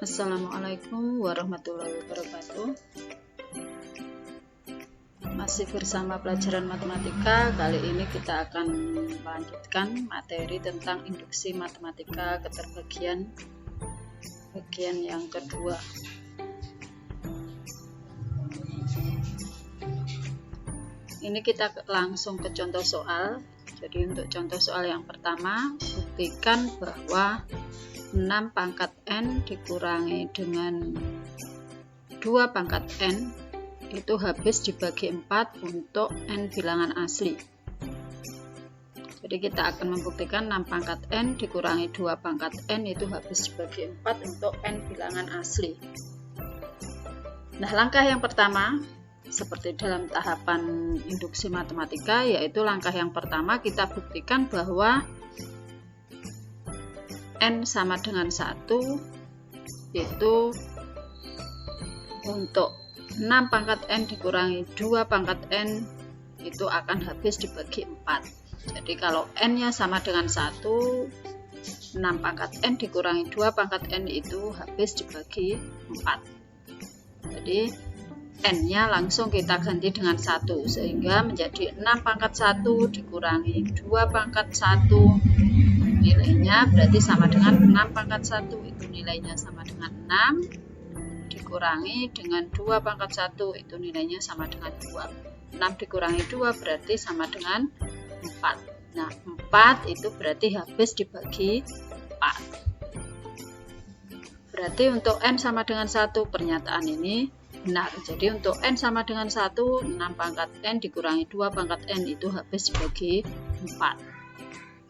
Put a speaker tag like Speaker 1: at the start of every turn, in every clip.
Speaker 1: Assalamualaikum warahmatullahi wabarakatuh. Masih bersama pelajaran matematika. Kali ini kita akan melanjutkan materi tentang induksi matematika keterbagian bagian yang kedua. Ini kita langsung ke contoh soal. Jadi untuk contoh soal yang pertama, buktikan bahwa 6 pangkat N dikurangi dengan 2 pangkat N itu habis dibagi 4 untuk N bilangan asli. Jadi kita akan membuktikan 6 pangkat N dikurangi 2 pangkat N itu habis dibagi 4 untuk N bilangan asli. Nah, langkah yang pertama seperti dalam tahapan induksi matematika, yaitu langkah yang pertama kita buktikan bahwa N sama dengan 1 itu untuk 6 pangkat N dikurangi 2 pangkat N itu akan habis dibagi 4. Jadi kalau N nya sama dengan 1, 6 pangkat N dikurangi 2 pangkat N itu habis dibagi 4. Jadi N nya langsung kita ganti dengan 1 sehingga menjadi 6 pangkat 1 dikurangi 2 pangkat 1, nilainya berarti sama dengan 6 pangkat 1, itu nilainya sama dengan 6 dikurangi dengan 2 pangkat 1, itu nilainya sama dengan 2. 6 dikurangi 2 berarti sama dengan 4. Nah, 4 itu berarti habis dibagi 4. Berarti untuk N sama dengan 1, pernyataan ini benar. Jadi untuk N sama dengan 1, 6 pangkat N dikurangi 2 pangkat N itu habis dibagi 4.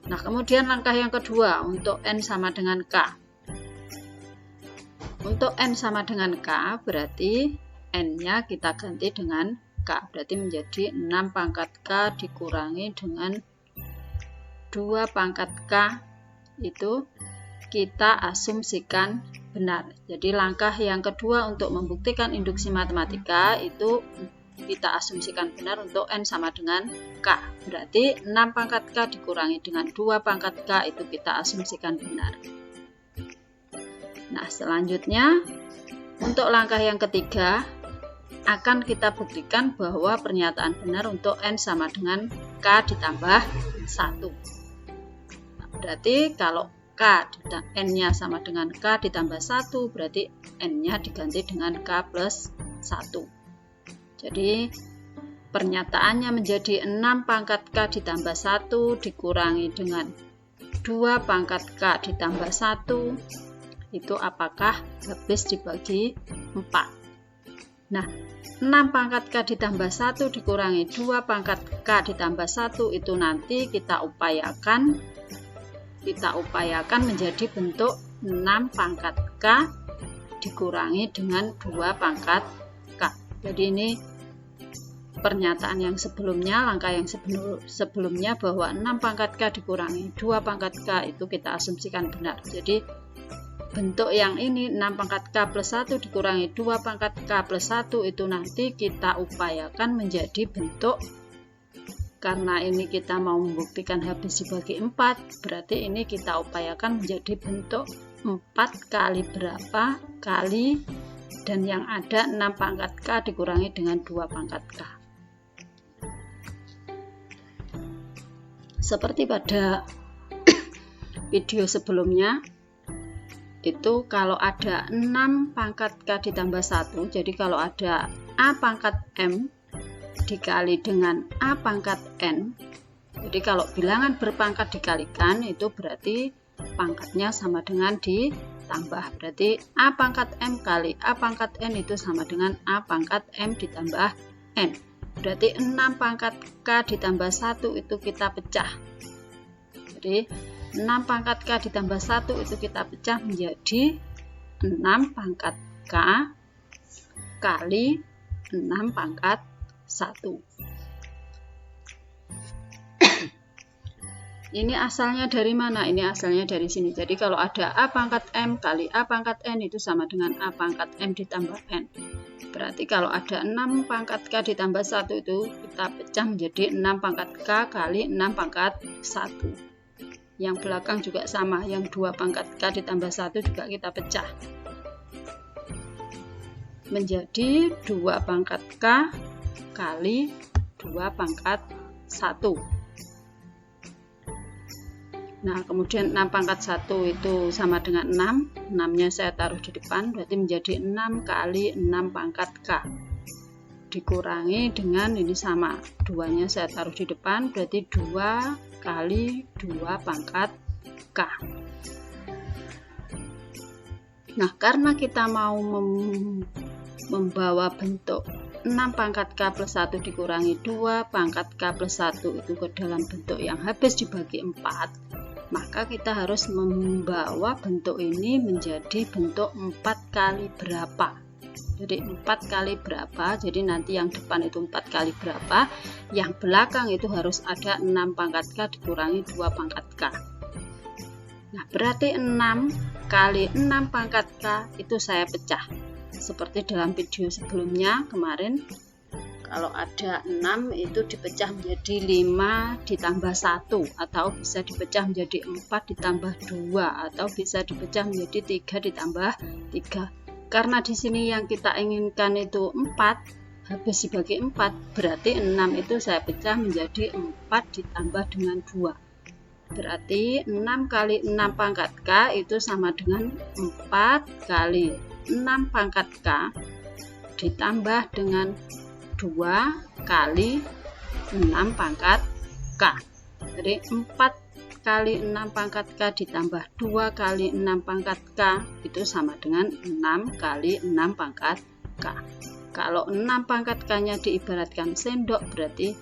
Speaker 1: Nah, kemudian langkah yang kedua untuk N sama dengan K. Untuk N sama dengan K berarti N-nya kita ganti dengan K. Berarti menjadi 6 pangkat K dikurangi dengan 2 pangkat K itu kita asumsikan benar. Jadi langkah yang kedua untuk membuktikan induksi matematika itu kita asumsikan benar untuk N sama dengan K. Berarti 6 pangkat K dikurangi dengan 2 pangkat K itu kita asumsikan benar. Nah, selanjutnya untuk langkah yang ketiga akan kita buktikan bahwa pernyataan benar untuk N sama dengan K ditambah 1. Nah, berarti kalau N-nya sama dengan K ditambah 1, berarti N-nya diganti dengan K plus 1. Jadi pernyataannya menjadi 6 pangkat K ditambah 1 dikurangi dengan 2 pangkat K ditambah 1, itu apakah habis dibagi 4. Nah, 6 pangkat K ditambah 1 dikurangi 2 pangkat K ditambah 1 itu nanti kita upayakan menjadi bentuk 6 pangkat K dikurangi dengan 2 pangkat K. Jadi ini pernyataan yang sebelumnya, langkah yang sebelumnya bahwa 6 pangkat K dikurangi 2 pangkat K itu kita asumsikan benar. Jadi bentuk yang ini 6 pangkat K plus 1 dikurangi 2 pangkat K plus 1 itu nanti kita upayakan menjadi bentuk, karena ini kita mau membuktikan habis dibagi 4, berarti ini kita upayakan menjadi bentuk 4 kali berapa kali, dan yang ada 6 pangkat K dikurangi dengan 2 pangkat K. Seperti pada video sebelumnya, itu kalau ada 6 pangkat K ditambah 1, jadi kalau ada A pangkat M dikali dengan A pangkat N, jadi kalau bilangan berpangkat dikalikan itu berarti pangkatnya sama dengan ditambah, berarti A pangkat M kali A pangkat N itu sama dengan A pangkat M ditambah N. Berarti 6 pangkat K ditambah 1 itu kita pecah. Jadi 6 pangkat K ditambah 1 itu kita pecah menjadi 6 pangkat K kali 6 pangkat 1. Ini asalnya dari mana? Ini asalnya dari sini. Jadi kalau ada A pangkat M kali A pangkat N itu sama dengan A pangkat M ditambah N. Berarti kalau ada 6 pangkat K ditambah 1 itu kita pecah menjadi 6 pangkat K kali 6 pangkat 1. Yang belakang juga sama, yang 2 pangkat K ditambah 1 juga kita pecah. menjadi 2 pangkat K kali 2 pangkat 1. Nah, kemudian 6 pangkat 1 itu sama dengan 6. 6-nya saya taruh di depan, berarti menjadi 6 kali 6 pangkat K. Dikurangi dengan ini sama. 2-nya saya taruh di depan, berarti 2 kali 2 pangkat K. Nah, karena kita mau membawa bentuk 6 pangkat K plus 1 dikurangi 2 pangkat K plus 1 itu ke dalam bentuk yang habis dibagi 4, maka kita harus membawa bentuk ini menjadi bentuk 4 kali berapa. Jadi 4 kali berapa, jadi nanti yang depan itu 4 kali berapa, yang belakang itu harus ada 6 pangkat K dikurangi 2 pangkat K. Nah, berarti 6 kali 6 pangkat K itu saya pecah. Seperti dalam video sebelumnya kemarin, kalau ada 6 itu dipecah menjadi 5 ditambah 1, atau bisa dipecah menjadi 4 ditambah 2, atau bisa dipecah menjadi 3 ditambah 3. Karena di sini yang kita inginkan itu 4, habis dibagi 4, berarti 6 itu saya pecah menjadi 4 ditambah dengan 2. Berarti 6 kali 6 pangkat K itu sama dengan 4 kali 6 pangkat K ditambah dengan 2 kali 6 pangkat K. Jadi 4 kali 6 pangkat K ditambah 2 kali 6 pangkat K itu sama dengan 6 kali 6 pangkat K. Kalau 6 pangkat K-nya diibaratkan sendok, berarti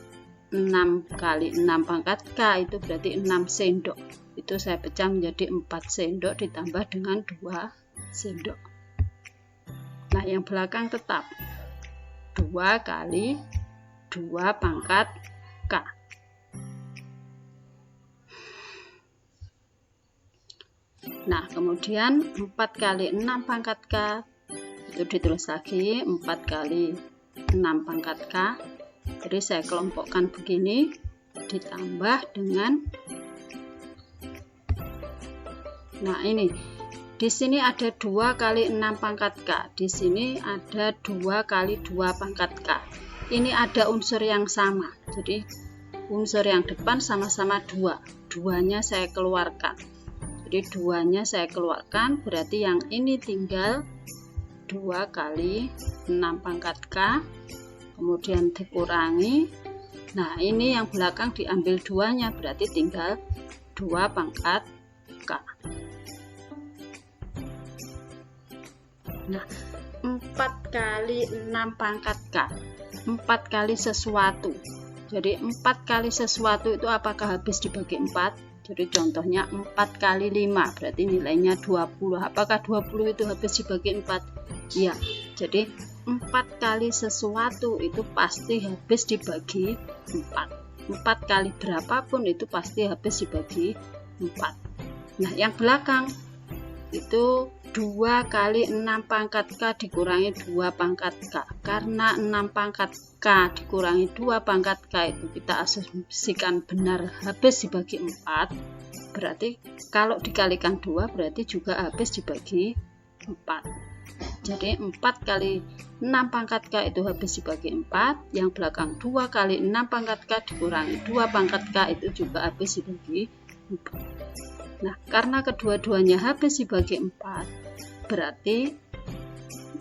Speaker 1: 6 kali 6 pangkat K itu berarti 6 sendok. Itu saya pecah menjadi 4 sendok ditambah dengan 2 sendok. Nah, yang belakang tetap 2 kali 2 pangkat K. Nah, kemudian 4 kali 6 pangkat K itu ditulis lagi 4 kali 6 pangkat K. Jadi saya kelompokkan begini, ditambah dengan, nah ini di sini ada 2 kali 6 pangkat K, di sini ada 2 kali 2 pangkat K. Ini ada unsur yang sama, jadi unsur yang depan sama-sama 2, 2-nya saya keluarkan. Jadi 2-nya saya keluarkan, berarti yang ini tinggal 2 kali 6 pangkat K, kemudian dikurangi. Nah, ini yang belakang diambil 2-nya, berarti tinggal 2 pangkat K. Nah, 4 kali 6 pangkat K, 4 kali sesuatu. Jadi 4 kali sesuatu itu apakah habis dibagi 4? Jadi contohnya 4 kali 5, berarti nilainya 20. Apakah 20 itu habis dibagi 4? Iya, jadi 4 kali sesuatu itu pasti habis dibagi 4. 4 kali berapapun itu pasti habis dibagi 4. Nah, yang belakang itu 2 kali 6 pangkat K dikurangi 2 pangkat K. Karena 6 pangkat K dikurangi 2 pangkat K itu kita asumsikan benar habis dibagi 4. Berarti kalau dikalikan 2 berarti juga habis dibagi 4. Jadi 4 kali 6 pangkat K itu habis dibagi 4. Yang belakang 2 kali 6 pangkat K dikurangi 2 pangkat K itu juga habis dibagi 4. Nah, karena kedua-duanya habis dibagi 4, berarti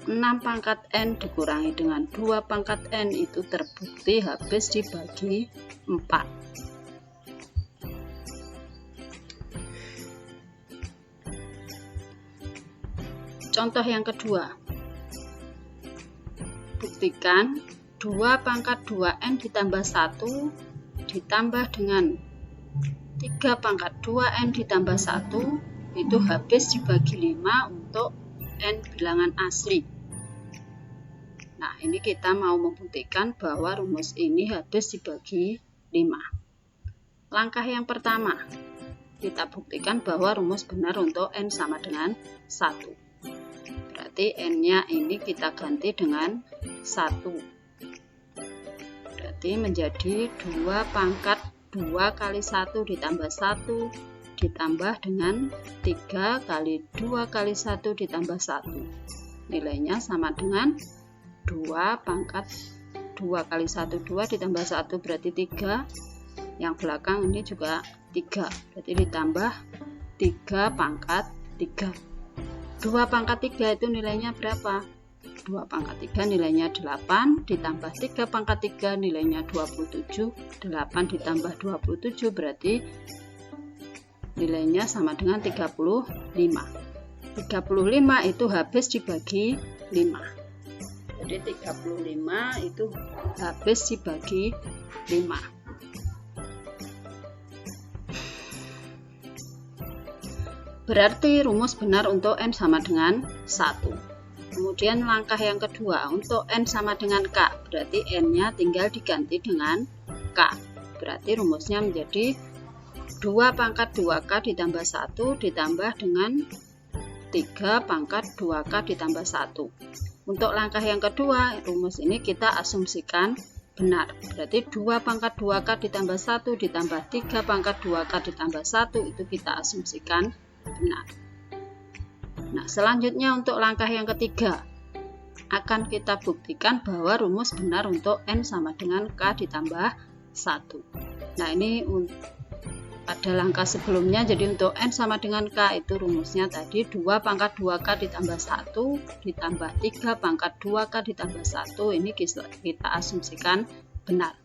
Speaker 1: 6 pangkat N dikurangi dengan 2 pangkat N itu terbukti habis dibagi 4. Contoh yang kedua, buktikan 2 pangkat 2N ditambah 1 ditambah dengan 3 pangkat 2N ditambah 1 itu habis dibagi 5 untuk N bilangan asli. Nah, ini kita mau membuktikan bahwa rumus ini habis dibagi 5. Langkah yang pertama, kita buktikan bahwa rumus benar untuk N sama dengan 1. Berarti N-nya ini kita ganti dengan 1. Berarti menjadi 2 pangkat 2 kali 1 ditambah 1 ditambah dengan 3 kali 2 kali 1 ditambah 1. Nilainya sama dengan 2 pangkat 2 kali 1 2 ditambah 1 berarti 3, yang belakang ini juga 3, berarti ditambah 3 pangkat 3. 2 pangkat 3 itu nilainya berapa? 2 pangkat 3 nilainya 8, ditambah 3 pangkat 3 nilainya 27, 8 ditambah 27 berarti nilainya sama dengan 35. 35 itu habis dibagi 5. Jadi 35 itu habis dibagi 5. Berarti rumus benar untuk N sama dengan 1. Kemudian langkah yang kedua, untuk N sama dengan K, berarti N-nya tinggal diganti dengan K. Berarti rumusnya menjadi 2 pangkat 2K ditambah 1 ditambah dengan 3 pangkat 2K ditambah 1. Untuk langkah yang kedua, rumus ini kita asumsikan benar. Berarti 2 pangkat 2K ditambah 1 ditambah 3 pangkat 2K ditambah 1 itu kita asumsikan benar. Nah, selanjutnya untuk langkah yang ketiga, akan kita buktikan bahwa rumus benar untuk N sama dengan K ditambah 1. Nah, ini pada langkah sebelumnya, jadi untuk N sama dengan K itu rumusnya tadi 2 pangkat 2K ditambah 1 ditambah 3 pangkat 2K ditambah 1, ini kita asumsikan benar.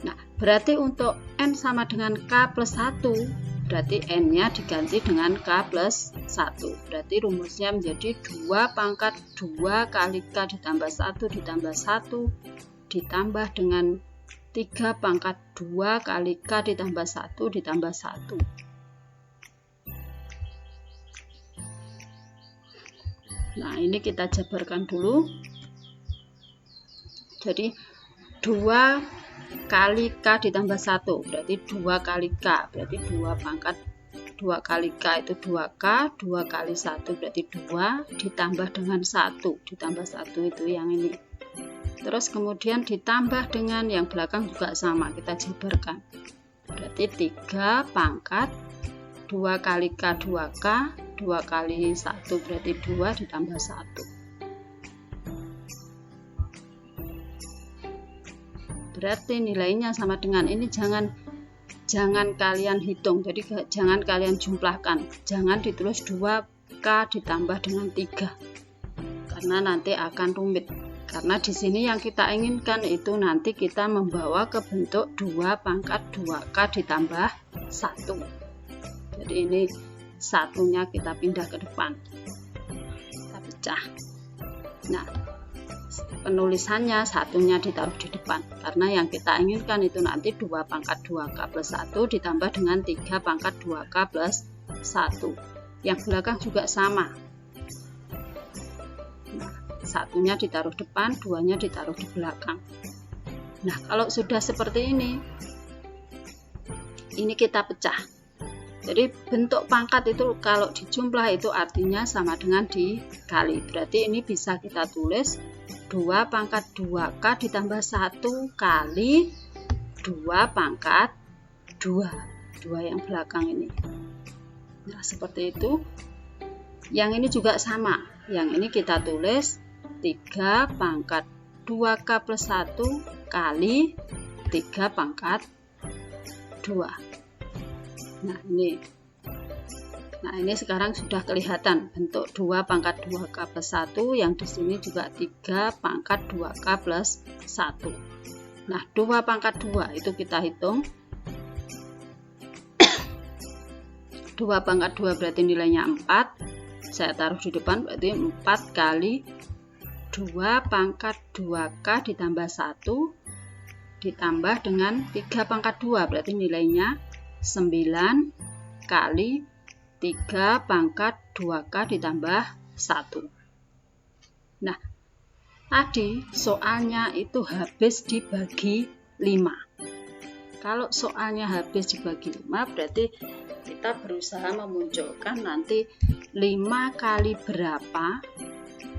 Speaker 1: Nah, berarti untuk N sama dengan K plus 1, berarti N-nya diganti dengan K plus 1. Berarti rumusnya menjadi 2 pangkat 2 kali K ditambah 1 ditambah 1 ditambah dengan 3 pangkat 2 kali K ditambah 1 ditambah 1. Nah, ini kita jabarkan dulu. Jadi 2 kali K ditambah 1 berarti 2 kali K, berarti 2 pangkat 2 kali K itu 2K, 2 kali 1 berarti 2 ditambah dengan 1, ditambah 1 itu yang ini. Terus kemudian ditambah dengan yang belakang juga sama, kita jabarkan. Berarti 3 pangkat 2 kali K 2K, 2 kali 1 berarti 2 ditambah 1. Berarti nilainya sama dengan ini, jangan kalian hitung, jadi jangan kalian jumlahkan. Jangan ditulis 2K ditambah dengan 3. Karena nanti akan rumit. Karena di sini yang kita inginkan itu nanti kita membawa ke bentuk 2 pangkat 2K ditambah 1. Jadi ini satunya kita pindah ke depan. Kita pecah. Nah, penulisannya satunya ditaruh di depan. Karena yang kita inginkan itu nanti 2 pangkat 2K plus 1 ditambah dengan 3 pangkat 2K plus 1. Yang belakang juga sama. Satunya ditaruh depan, duanya ditaruh di belakang. Nah, kalau sudah seperti ini kita pecah. Jadi bentuk pangkat itu kalau dijumlah itu artinya sama dengan dikali. Berarti ini bisa kita tulis 2 pangkat 2K ditambah 1 kali 2 pangkat 2. 2 yang belakang ini. Nah, seperti itu. Yang ini juga sama. Yang ini kita tulis 3 pangkat 2K plus 1 kali 3 pangkat 2. Nah, ini sekarang sudah kelihatan bentuk 2 pangkat 2K plus 1, yang di sini juga 3 pangkat 2K plus 1. Nah, 2 pangkat 2 itu kita hitung. 2 pangkat 2 berarti nilainya 4. Saya taruh di depan, berarti 4 kali 2 pangkat 2K ditambah 1 ditambah dengan 3 pangkat 2 berarti nilainya 9 kali 3 pangkat 2K ditambah 1. Nah, tadi soalnya itu habis dibagi 5. Kalau soalnya habis dibagi 5 berarti kita berusaha memunculkan nanti 5 kali berapa.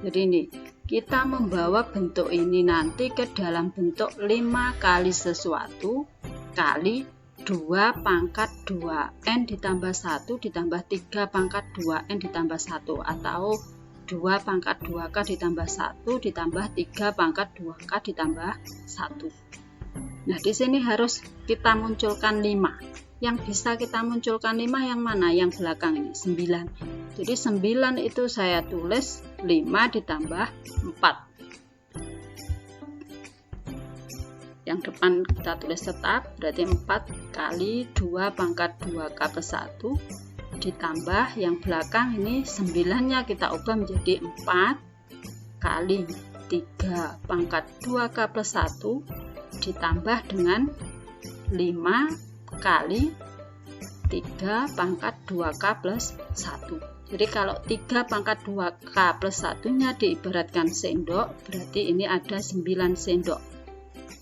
Speaker 1: Jadi ini kita membawa bentuk ini nanti ke dalam bentuk 5 kali sesuatu kali 2 pangkat 2N ditambah 1 ditambah 3 pangkat 2N ditambah 1 atau 2 pangkat 2K ditambah 1 ditambah 3 pangkat 2K ditambah 1. Nah, di sini harus kita munculkan 5. Yang bisa kita munculkan 5 yang mana? Yang belakang ini, 9. Jadi 9 itu saya tulis 5 ditambah 4. Yang depan kita tulis tetap, berarti 4 kali 2 pangkat 2K plus 1 ditambah yang belakang ini 9-nya kita ubah menjadi 4 kali 3 pangkat 2K plus 1 ditambah dengan 5 kali 3 pangkat 2K plus 1. Jadi kalau 3 pangkat 2K plus 1-nya diibaratkan sendok, berarti ini ada 9 sendok.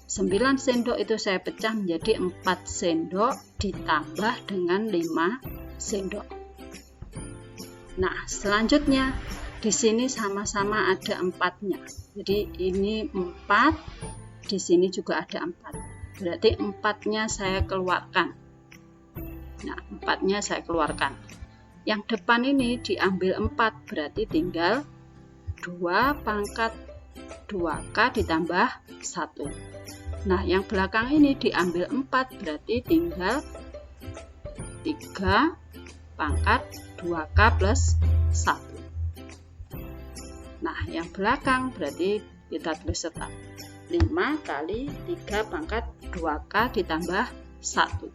Speaker 1: 9 sendok itu saya pecah menjadi 4 sendok ditambah dengan 5 sendok. Nah, selanjutnya di sini sama-sama ada 4-nya. Jadi ini 4, di sini juga ada 4. Berarti 4-nya saya keluarkan. Nah, 4-nya saya keluarkan. Yang depan ini diambil 4, berarti tinggal 2 pangkat 2K ditambah 1. Nah, yang belakang ini diambil 4, berarti tinggal 3 pangkat 2K plus 1. Nah, yang belakang berarti kita tulis tetap 5 kali 3 pangkat 2K ditambah 1.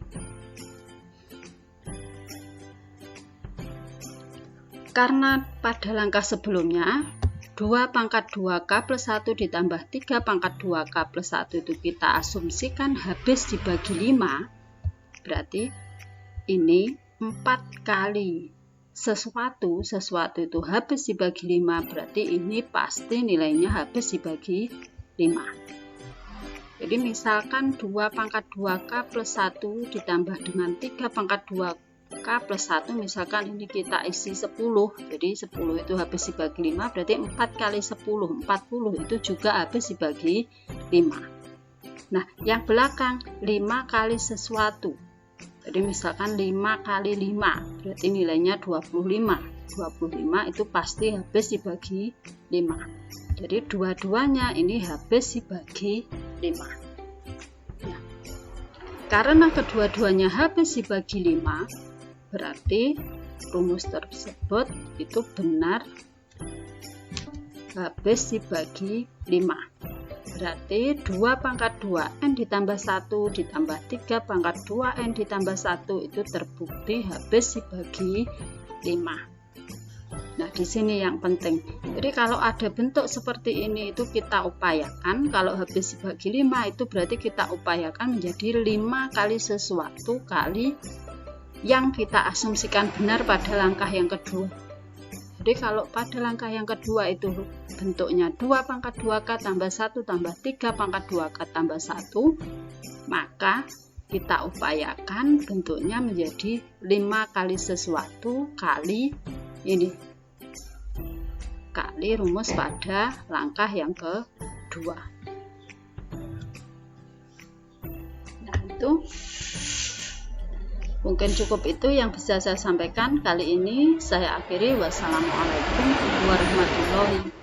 Speaker 1: Karena pada langkah sebelumnya 2 pangkat 2K plus 1 ditambah 3 pangkat 2K plus 1 itu kita asumsikan habis dibagi 5, berarti ini 4 kali sesuatu itu habis dibagi 5, berarti ini pasti nilainya habis dibagi 5. Jadi misalkan 2 pangkat 2K plus 1 ditambah dengan 3 pangkat 2K plus 1, misalkan ini kita isi 10, jadi 10 itu habis dibagi 5, berarti 4 kali 10, 40 itu juga habis dibagi 5. Nah, yang belakang 5 kali sesuatu, jadi misalkan 5 kali 5, berarti nilainya 25. 25 itu pasti habis dibagi 5. Jadi dua-duanya ini habis dibagi 5. Nah, karena kedua-duanya habis dibagi 5, berarti rumus tersebut itu benar habis dibagi 5. Berarti 2 pangkat 2N ditambah 1 ditambah 3 pangkat 2N ditambah 1 itu terbukti habis dibagi 5. Nah, di sini yang penting. Jadi kalau ada bentuk seperti ini itu kita upayakan, kalau habis dibagi 5 itu berarti kita upayakan menjadi 5 kali sesuatu kali yang kita asumsikan benar pada langkah yang kedua. Jadi kalau pada langkah yang kedua itu bentuknya 2 pangkat 2K tambah 1 tambah 3 pangkat 2K tambah 1, maka kita upayakan bentuknya menjadi 5 kali sesuatu kali ini, kali rumus pada langkah yang kedua. Nah, itu mungkin cukup itu yang bisa saya sampaikan kali ini. Saya akhiri. Wassalamualaikum warahmatullahi wabarakatuh.